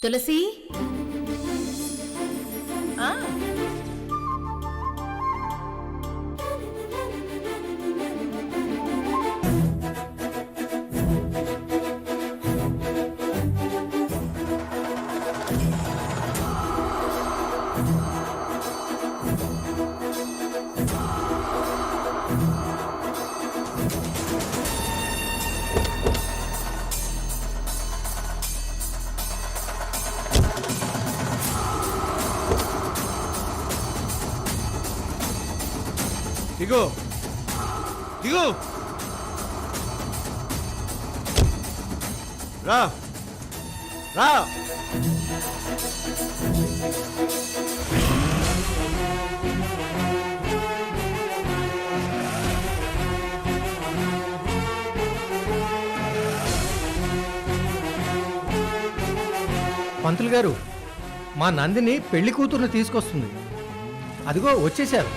తులసి దిగు దిగు రా రా పంతులు గారు, మా నందిని పెళ్లి కూతుర్ని తీసుకొస్తుంది. అదిగో వచ్చేశారు.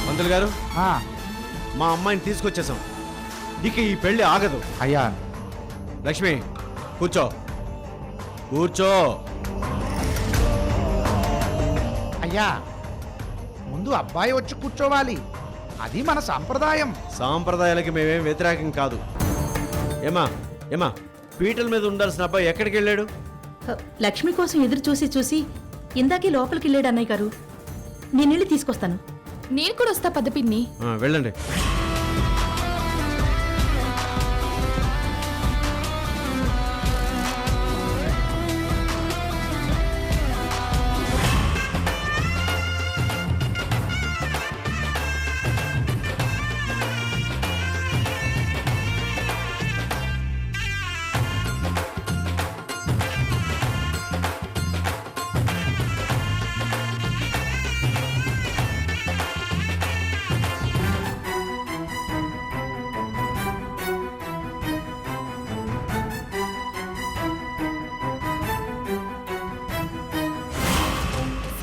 పంతులు గారు, మా అమ్మాయిని తీసుకొచ్చేసాం. ఇక ఈ పెళ్లి ఆగదు. అయ్యా, లక్ష్మి కూర్చో కూర్చో. అయ్యా, ముందు అబ్బాయి వచ్చి కూర్చోవాలి. అది మన సాంప్రదాయం. సాంప్రదాయాలకి మేమేం వ్యతిరేకం కాదు. ఏమా ఏమా పీటల మీద ఉండాల్సిన అబ్బాయి ఎక్కడికి వెళ్ళాడు? లక్ష్మి కోసం ఎదురు చూసి చూసి ఇందాకే లోపలికి వెళ్ళాడు అన్నయ్య గారు. నేను వెళ్ళి తీసుకొస్తాను. నేను కూడా వస్తా పెద్ద పిన్ని. వెళ్ళండి.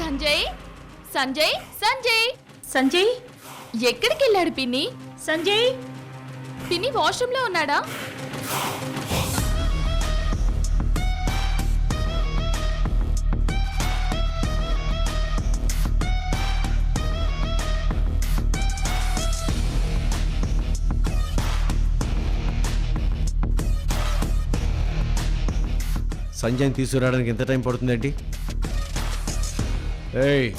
సంజయ్ సంజయ్ సంజయ్ సంజయ్ ఎక్కడికి వెళ్ళాడు పిన్ని? సంజయ్ పిన్ని వాష్రూమ్ లో ఉన్నాడా? సంజయ్ని తీసుకురావడానికి ఎంత టైం పడుతుందేంటి? ఏయ్,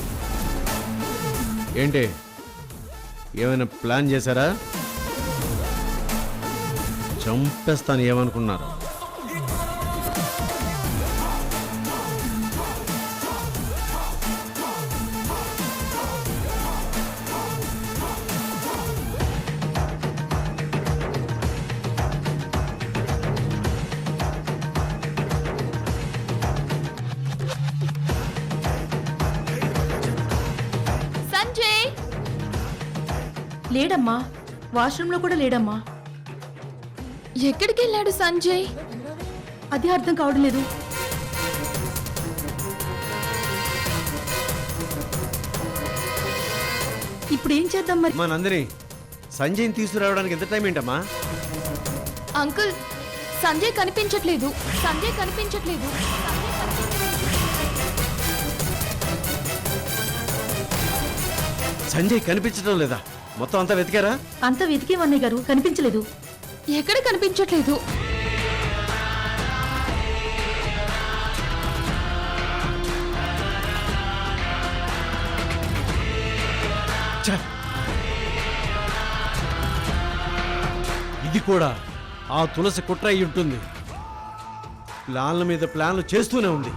ఏంటి ఏమైనా ప్లాన్ చేశారా? చంపేస్తాను ఏమనుకున్నారు? సంజయ్ లేడమ్మా, వాష్రూమ్లో కూడా లేడమ్మా. ఎక్కడికి వెళ్ళాడు సంజయ్? అది అర్థం కావడం లేదు. ఇప్పుడు ఏం చేద్దాం మరి? మా నందిని, సంజయ్ని తీసుకురావడానికి ఎంత టైం ఏంటమ్మా? అంకుల్, సంజయ్ కనిపించట్లేదు. సంజయ్ కనిపించట్లేదు. సంజయ్ కనిపించడం లేదా? మొత్తం అంతా వెతికారా? అంత వెతికేమన్నయ్య గారు, కనిపించలేదు. ఎక్కడ కనిపించట్లేదు? ఇది కూడా ఆ తులసి కుట్ర అయి ఉంటుంది. ప్లాన్ల మీద ప్లాన్లు చేస్తూనే ఉంది.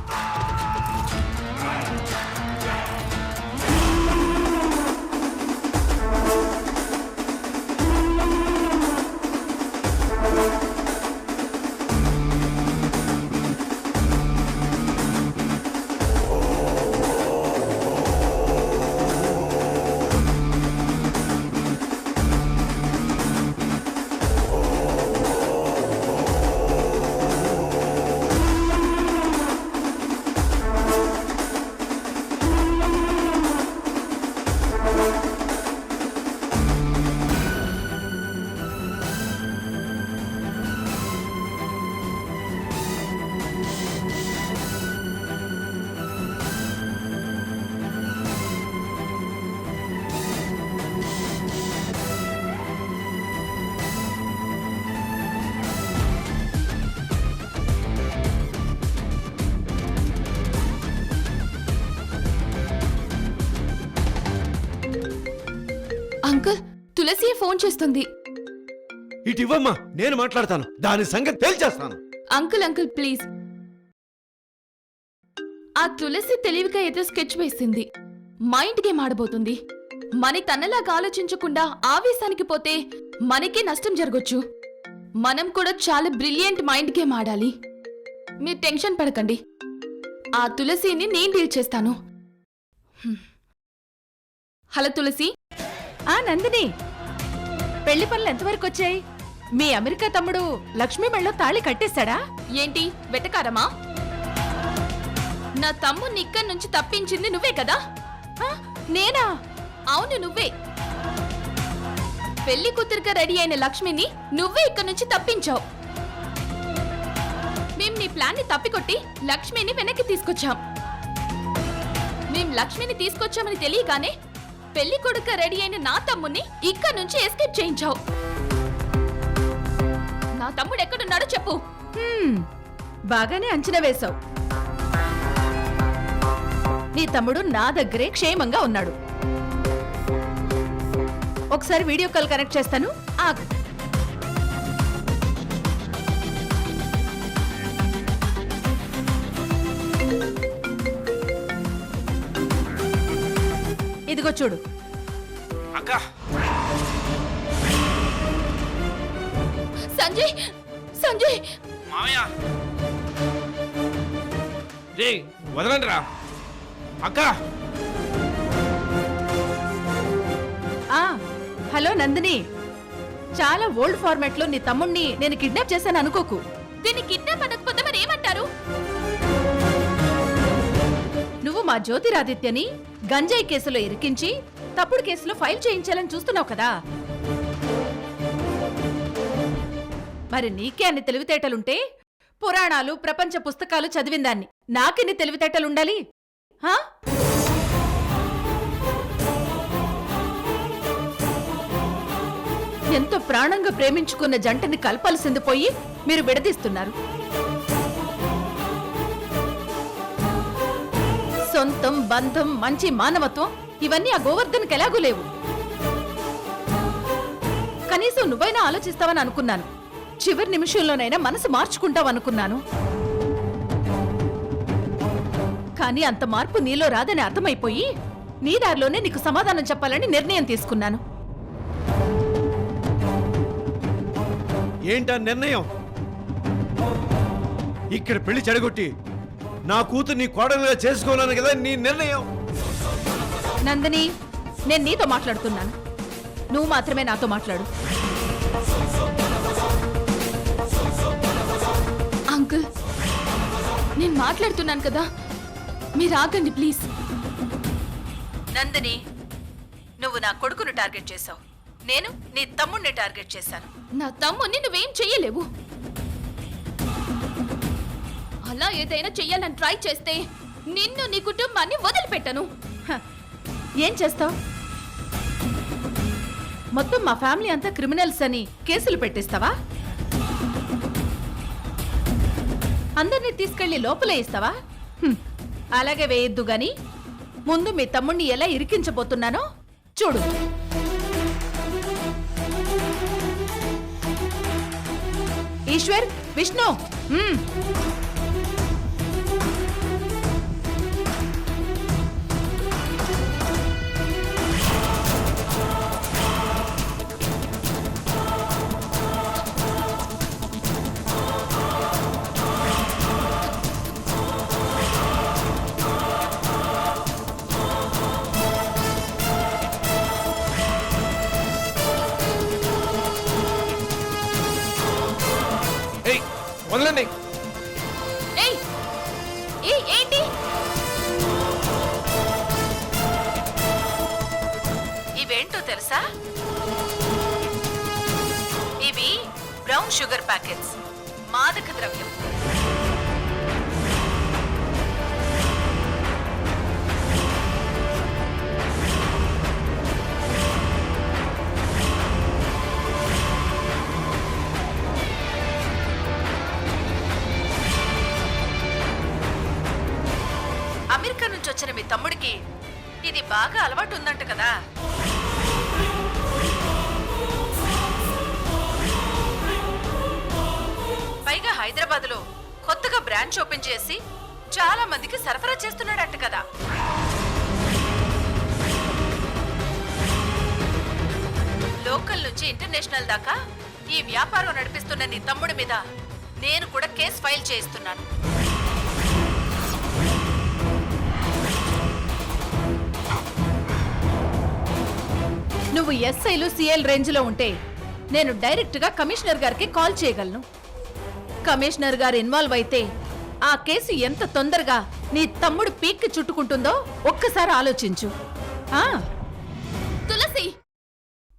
అంకుల్ తులసి ఫోన్ చేస్తుంది. ఇటు ఇవ్వమ్మా, నేను మాట్లాడతాను, దాని సంగతి తేల్చేస్తాను. Uncle uncle please. ఆ తులసి తెలివిగా ఏదో స్కెచ్ వేసింది. మైండ్ గేమ్ ఆడబోతుంది. మన తనలాగా ఆలోచించకుండా ఆవేశానికి పోతే మనకే నష్టం జరగొచ్చు. మనం కూడా చాలా బ్రిలియంట్ మైండ్ గేమ్ ఆడాలి. మీరు టెన్షన్ పడకండి, ఆ తులసిని నేను డీల్ చేస్తాను. హలో తులసి. ఆ నందిని, పెళ్లి పనులు ఎంతవరకు వచ్చాయి? మీ అమెరికా తమ్ముడు లక్ష్మీ మెళ్ళో తాళి కట్టేశాడా? ఏంటి వెటకారమా? నా తమ్ముని ఇక్కడి నుంచి తప్పించింది నువ్వే కదా? ఆ, నేనా? అవును నువ్వే. పెళ్లి కూతురుగా రెడీ అయిన లక్ష్మిని నువ్వే ఇక్కడి నుంచి తప్పించావు. మేం నీ ప్లాన్ ని తప్పికొట్టి లక్ష్మిని వెనక్కి తీసుకొచ్చాం. మేం లక్ష్మిని తీసుకొచ్చామని తెలియగానే పెళ్లి కొడుక రెడీ అయిన నా తమ్ముని ఇక్కడి నుంచి ఎస్కేప్ చేయించావు. నా తమ్ముడు ఎక్కడున్నాడో చెప్పు. బాగానే అంచనా వేశావు. నీ తమ్ముడు నా దగ్గరే క్షేమంగా ఉన్నాడు. ఒకసారి వీడియో కాల్ కనెక్ట్ చేస్తాను, ఆగు. ఇదిగో చూడు. అక్క, సంజయ్ సంజయ్ మామయ్య, రే వదలండి రా. అక్క, హలో నందిని, చాలా ఓల్డ్ ఫార్మాట్ లో నీ తమ్ముణ్ణి నేను కిడ్నాప్ చేశాను అనుకోకు. దీన్ని కిడ్నాప్ అనకపోతే మరి ఏమంటారు? నువ్వు మా జ్యోతిరాదిత్యని గంజాయి కేసులో ఇరికించి తప్పుడు కేసులో ఫైల్ చేయించాలని చూస్తున్నావు కదా. మరి నీకే అన్ని తెలివితేటలుంటే పురాణాలు ప్రపంచ పుస్తకాలు చదివిందాన్ని నాకెన్ని తెలివితేటలుండాలి? హా? ఎంతో ప్రాణంగా ప్రేమించుకున్న జంటని కలపాల్సింది పోయి మీరు విడదీస్తున్నారు. సొంతం, బంధం, మంచి మానవత్వం ఇవన్నీ ఆ గోవర్ధన్కి ఎలాగూ లేవు. కనీసం నువ్వైనా ఆలోచిస్తావని అనుకున్నాను. చివరి నిమిషంలోనైనా మనసు మార్చుకుంటావనుకున్నాను. కానీ అంత మార్పు నీలో రాదని అర్థమైపోయి నీ దారిలోనే నీకు సమాధానం చెప్పాలని నిర్ణయం తీసుకున్నాను. ఏంటా నిర్ణయం? ఇక్కడ పెళ్లి చెడగొట్టి నా కూతురు నీ కోడలుగా చేసుకోవాలని కదా నీ నిర్ణయం. నందిని, నేను నీతో మాట్లాడుతున్నాను, నువ్వు మాత్రమే నాతో మాట్లాడు. అంకుల్ నేను మాట్లాడుతున్నాను కదా, మీరు ఆగండి ప్లీజ్. నందిని, నువ్వు నా కొడుకును టార్గెట్ చేశావు, నేను నీ తమ్ముణ్ణి టార్గెట్ చేశాను. నా తమ్ముని నువ్వేం చెయ్యలేవు. అలా ఏదైనా చెయ్యాలని ట్రై చేస్తే నిన్ను నీ కుటుంబాన్ని వదిలిపెట్టను. హ, ఏం చేస్తావు? మొత్తం మా ఫ్యామిలీ అంతా క్రిమినల్స్ అని కేసులు పెట్టిస్తావా? అందరినీ తీసుకెళ్లి లోపలే ఇస్తావా? అలాగే వేయొద్దు గాని ముందు మీ తమ్ముణ్ణి ఎలా ఇరికించబోతున్నానో చూడు. ఈశ్వర్, విష్ణు, వదలండి. ఏయ్ ఏయ్ ఏంటి? ఇవేంటో తెలుసా? ఇవి బ్రౌన్ షుగర్ ప్యాకెట్స్, మాదక ద్రవ్యం. అమెరికా నుంచి వచ్చిన మీ తమ్ముడికి ఇది బాగా అలవాటు ఉందంట కదా. హైదరాబాద్లో కొత్తగా బ్రాంచ్ ఓపెన్ చేసి చాలా మందికి సరఫరా చేస్తున్నాడట కదా. లోకల్ నుంచి ఇంటర్నేషనల్ దాకా ఈ వ్యాపారం నడిపిస్తున్న నీ తమ్ముడి మీద నేను కూడా కేసు ఫైల్ చేయిస్తున్నాను. నువ్వు ఎస్ఐలు సిఎల్ రేంజ్లో ఉంటే నేను డైరెక్ట్గా కమిషనర్ గారికి కాల్ చేయగలను. కమిషనర్ గారు ఇన్వాల్వ్ అయితే ఆ కేసు ఎంత తొందరగా నీ తమ్ముడు పీక్కి చుట్టుకుంటుందో ఒక్కసారి ఆలోచించు. ఆ తులసి,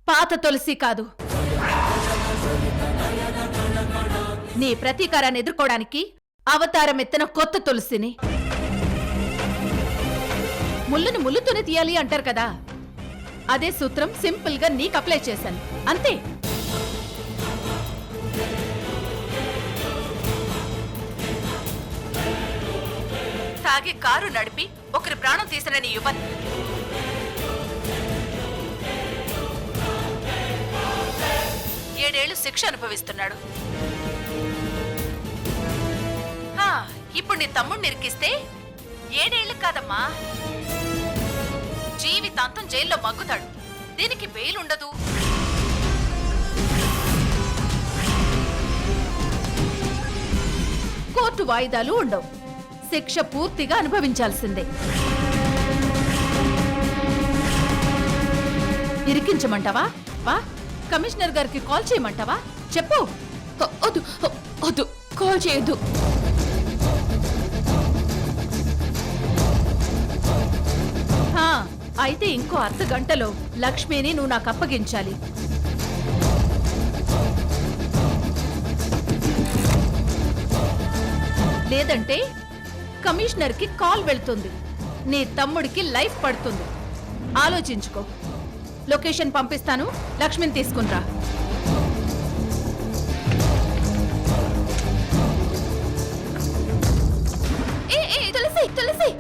పాత తులసి కాదు, నీ ప్రతీకారాన్ని ఎదుర్కోవడానికి అవతారం ఎత్తిన కొత్త తులసిని. ముళ్ళుని ముళ్ళుతోనే తీయాలి అంటారు కదా, అదే సూత్రం సింపుల్ గా నీకు అప్లై చేశాను అంతే. తాగి కారు నడిపి ఒకరి ప్రాణం తీసిన నీ యువన్ 7 ఏళ్లు శిక్ష అనుభవిస్తున్నాడు. ఇప్పుడు నీ తమ్ముడిని ఇరికిస్తే 7 ఏళ్లు కాదమ్మా, జీవితాంతం జైల్లో మగ్గుతాడు. దీనికి బెయిల్ ఉండదు. కోర్టు వాయిదాలు ఉండవు. శిక్ష పూర్తిగా అనుభవించాల్సిందే. ఇరికించమంటావా? వా, కమిషనర్ గారికి కాల్ చేయమంటావా? చెప్పు. వద్దు వద్దు, కాల్ చేయొద్దు. అయితే ఇంకో అర్ధ గంటలో లక్ష్మిని నువ్వు నాకు అప్పగించాలి. లేదంటే కమిషనర్ కి కాల్ వెళ్తుంది, నీ తమ్ముడికి లైఫ్ పడుతుంది. ఆలోచించుకో. లొకేషన్ పంపిస్తాను, లక్ష్మిని తీసుకునిరా. తులసి తులసి,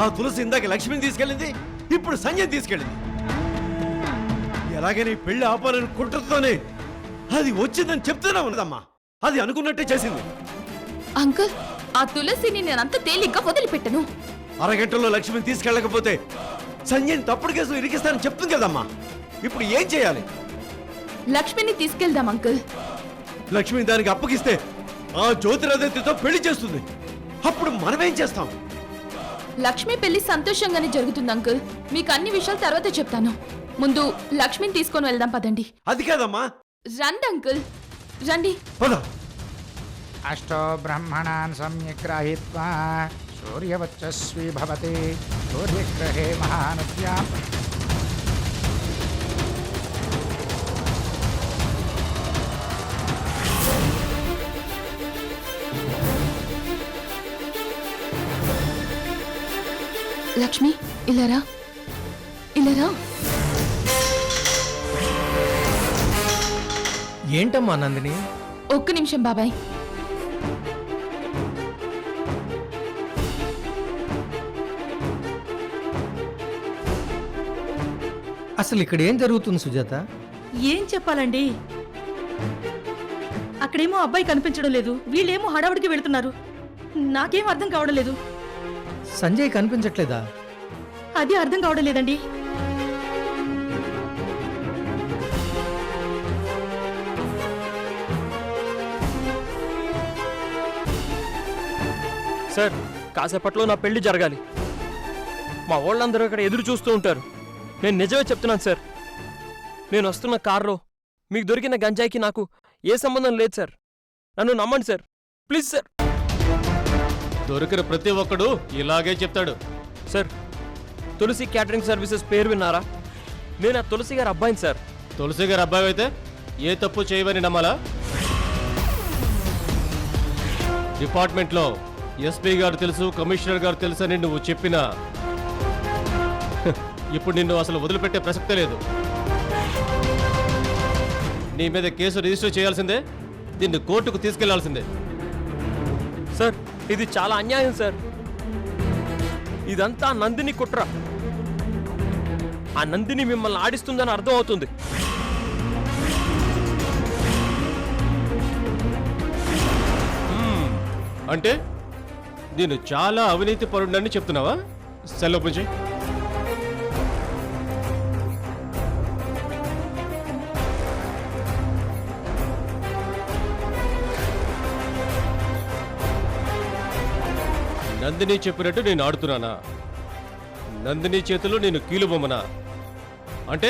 ఆ తులసి ఇందాక లక్ష్మిని తీసుకెళ్ళింది, ఇప్పుడు సంజయ్ తీసుకెళ్ళింది. ఎలాగైనా ఈ పెళ్లి ఆపాలని కుట్రతోనే అది వచ్చిందని చెప్తూనే ఉన్నదమ్మా. అది అనుకున్నట్టే చేసింది. అంకుల్, ఆ తులసిని నేనంత తేలిగ్గా వదిలిపెట్టను. అరగంటలో లక్ష్మిని తీసుకెళ్ళకపోతే సంజయ్ని తప్పుడు కేసు ఇరికిస్తానని చెప్తుంది కదమ్మా. ఇప్పుడు ఏం చేయాలి? లక్ష్మిని తీసుకెళ్దాం అంకుల్. లక్ష్మి దానికి అప్పగిస్తే ఆ జ్యోతిరథతో పెళ్లి చేస్తుంది. అప్పుడు మనమేం చేస్తాం? లక్ష్మి పెళ్లి సంతోషంగానే జరుగుతుంది అంకుల్. మీకు అన్ని విషయాలు తర్వాత చెప్తాను. ముందు లక్ష్మిని తీసుకొని వెళ్దాం పదండి. అది కాదమ్మా. రండి అంకుల్, రండి. పద. అష్టో బ్రహ్మణాన్ సమ్యగ్రహీత్వా సూర్యవచ్చస్వి భవతి సూర్యగ్రహే మహానద్యా. లక్ష్మి, ఇలారా ఇలారా. ఏంటమ్మా నందిని? ఒక్క నిమిషం బాబాయ్. అసలు ఇక్కడ ఏం జరుగుతుంది సుజాత? ఏం చెప్పాలండి, అక్కడేమో అబ్బాయి కనిపించడం లేదు, వీళ్ళేమో హడావుడికి వెళుతున్నారు. నాకేం అర్థం కావడం లేదు. సంజయ్ కనిపించట్లేదా? అది అర్థం కావడం లేదండి. సార్, కాసేపట్లో నా పెళ్లి జరగాలి. మా వాళ్ళందరూ ఇక్కడ ఎదురు చూస్తూ ఉంటారు. నేను నిజమే చెప్తున్నాను సార్. నేను వస్తున్న కారులో మీకు దొరికిన గంజాయికి నాకు ఏ సంబంధం లేదు సార్. నన్ను నమ్మండి సార్, ప్లీజ్ సార్. దొరికిన ప్రతి ఒక్కడు ఇలాగే చెప్తాడు. సార్, తులసి క్యాటరింగ్ సర్వీసెస్ పేరు విన్నారా? నేను ఆ తులసి గారి అబ్బాయిని సార్. తులసి గారి అబ్బాయి అయితే ఏ తప్పు చేయవని నమ్మాలా? డిపార్ట్మెంట్లో ఎస్పీ గారు తెలుసు, కమిషనర్ గారు తెలుసు అని నువ్వు చెప్పినా ఇప్పుడు నిన్ను అసలు వదిలిపెట్టే ప్రసక్తే లేదు. నీ మీద కేసు రిజిస్టర్ చేయాల్సిందే, దీన్ని కోర్టుకు తీసుకెళ్లాల్సిందే. సార్ ఇది చాలా అన్యాయం సార్. ఇదంతా నందిని కుట్ర. ఆ నందిని మిమ్మల్ని ఆడిస్తుందని అర్థం అవుతుంది. అంటే నేను చాలా అవినీతి పరుడని చెప్తున్నావా? సెలవు పూజ. నందిని చెప్పినట్టు నేను ఆడుతున్నానా? నందిని చేతిలో నేను కీలుబొమ్మనా? అంటే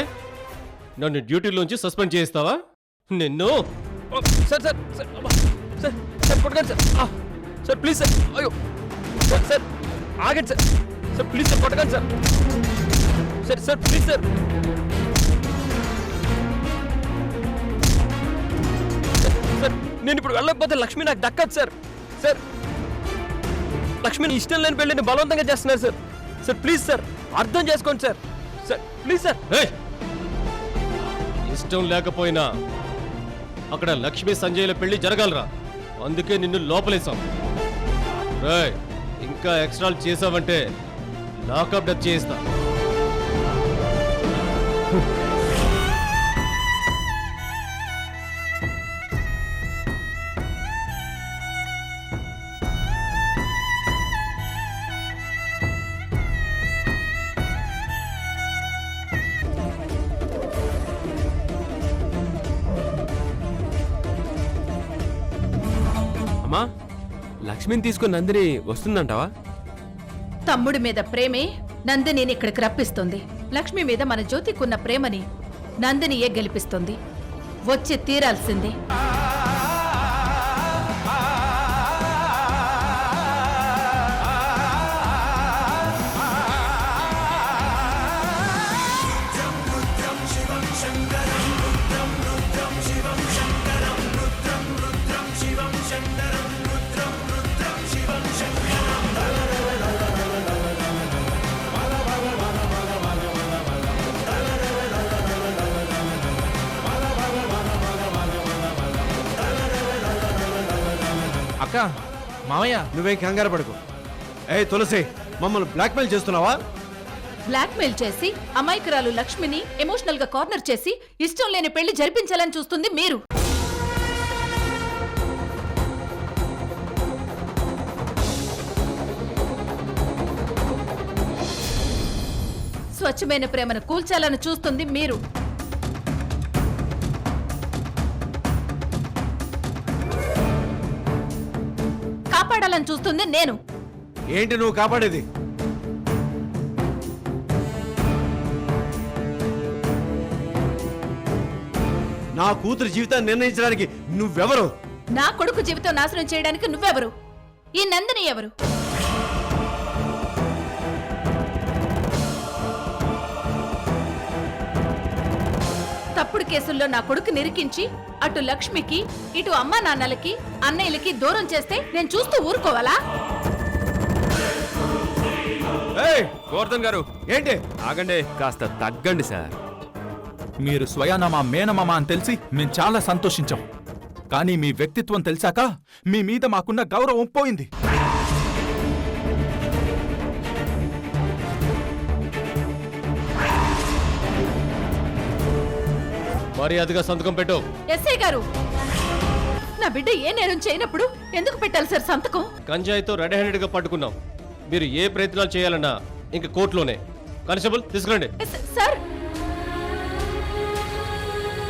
నన్ను డ్యూటీలోంచి సస్పెండ్ చేయిస్తావా? నిన్ను ఓ, సార్ సార్ సార్ అబ్బా. సార్ సార్ కొట్టకండి సార్. ఆ, సార్ ప్లీజ్ సార్. అయ్యో సార్ సార్ ఆగండి సార్. సార్ ప్లీజ్ సార్ కొట్టకండి sir. Sir sir please sir. Sir నేను ఇప్పుడు వెళ్ళకపోతే లక్ష్మి నాకు దక్కదు సార్. సార్ లక్ష్మిని ఇష్టం లేని పెళ్ళిని బలవంతంగా చేస్తున్నారు సార్. సార్ ప్లీజ్ సార్ అర్థం చేసుకోండి సార్. Sir please sir. ఏయ్! ఇష్టం లేకపోయినా అక్కడ లక్ష్మి సంజయ్ల పెళ్లి జరగాలరా. అందుకే నిన్ను లోపలేసాం. రేయ్, ఇంకా ఎక్స్ట్రాలు చేసావంటే లాకప్ డెత్ చేయిస్తా. అమ్మా, లక్ష్మిని తీసుకుని నందిని వస్తుందంటావా? తమ్ముడి మీద ప్రేమే నందినిని ఇక్కడికి రప్పిస్తుంది. లక్ష్మి మీద మన జ్యోతికున్న ప్రేమని నందినియే గెలిపిస్తుంది. వచ్చి తీరాల్సింది. అక్క, మావయ్య, నువ్వేం కంగారు పడకు. ఏ తులసి, మమ్మల్ని బ్లాక్మెయిల్ చేస్తున్నావా? బ్లాక్మెయిల్ చేసి అమాయకురాలు లక్ష్మిని ఎమోషనల్ గా కార్నర్ చేసి ఇష్టం లేని పెళ్లి జరిపించాలని చూస్తుంది మీరు. స్వచ్ఛమైన ప్రేమను కూల్చాలని చూస్తుంది మీరు. కాపాడాలని చూస్తుంది నేను. ఏంటి నువ్వు కాపాడేది? నా కూతురు జీవితాన్ని నిర్ణయించడానికి నువ్వెవరు? నా కొడుకు జీవితం నాశనం చేయడానికి నువ్వెవరు? ఈ నందిని ఎవరు? తప్పుడు కేసుల్లో నా కొడుకు నిరికించి అటు లక్ష్మికి ఇటు అమ్మా నాన్నలకి అన్నయ్యలకి దూరం చేస్తే నేను చూస్తూ ఊరుకోవాలా? ఏయ్, గోవర్ధన్ గారు, ఏంటి? ఆగండి, కాస్త తగ్గండి సార్. మీరు స్వయానా మా మేనమామ అని తెలిసి మేం చాలా సంతోషించాం. కానీ మీ వ్యక్తిత్వం తెలిసాక మీ మీద మాకున్న గౌరవం పోయింది. మర్యాదగా సంతకం పెట్టు. ఎస్ఐ గారు, నా బిడ్డ ఏ నేరం చేయనప్పుడు ఎందుకు పెట్టాలి సార్ సంతకం? గంజాయితో రెడ్ హ్యాండెడ్ గా పట్టుకున్నాం. మీరు ఏ ప్రయత్నాలు చేయాలన్నా ఇంక కోర్టులోనే. కానిస్టేబుల్ తీసుకురండి. సార్